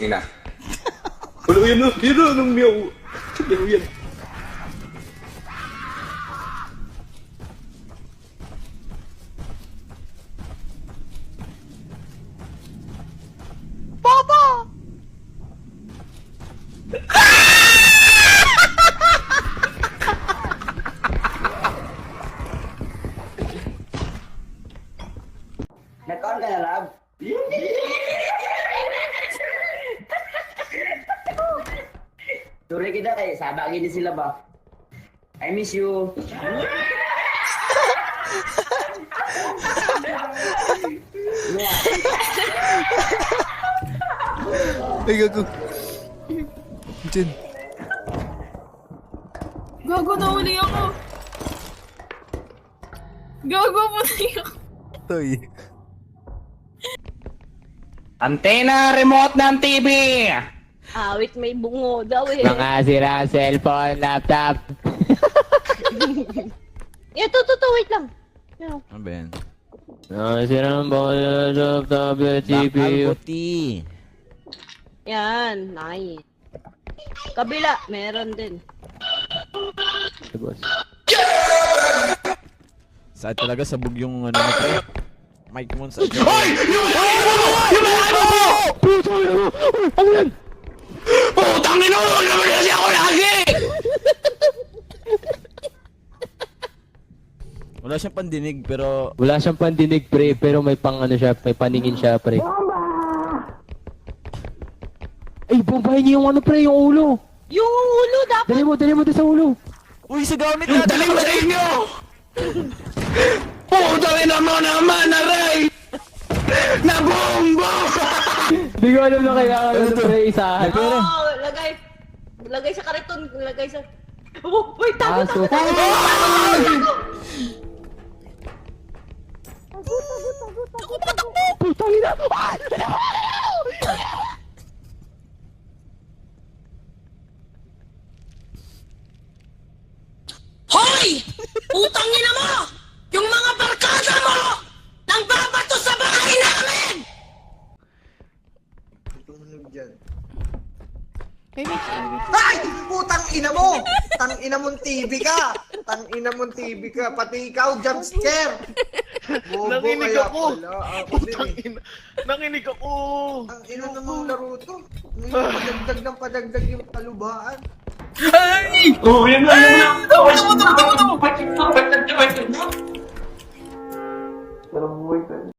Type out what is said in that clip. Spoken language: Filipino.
Ina. Ulo yun, nung meow. Meow yan. Papa! Nag-on ka na, love? Tuloy kita kay sabagin din sila ba? I miss you. Ay, gago. Diyan. Gago na uli ako. Gago mo na ako. Toy. Antena remote ng TV! Awit may bungo daw eh. Mga sira cellphone, laptop. Ito, wait lang. Yan. Ano ba yan? Mga sira laptop, CPU. Albuti. Yan, nice. Kabila, meron din. Saan talaga sabog yung ano mo pre? Mike mo sa... Hoy! Yung ano mo! Putang ina mo! Ano yan? Putang ina mo! Naman kasi ako lagi! Wala siyang pandinig pero... Wala siyang pandinig pre, pero may pang ano siya, may paningin siya pre. Ay, bombahin niyo yung ano pre, yung ulo! Yung ulo dapat. Dali mo doon sa ulo! Uy, sa gamit natin! Dali mo sa inyo! Putang ina mo naman, aray! Nabombo! Hindi ko alam na kailangan ano pre, isahan. Oh, lagay sa kariton, lagay sa... Oh, wait, tago. Putang ina! Hoy! Utang ina mo! Yung mga barkada mo! Nang babato sa bahay namin! Ay! Putang ina mo! Tang ina mong TV ka! Tang ina mong TV ka! Pati ikaw, jump scare! Bobo Nanginig kaya ako! pala. Ako din Putang eh. ina! Nanginig ako! Ang ina namang laro to. May padagdag ng padagdag yung kalubaan. Oh, yan na. Tama.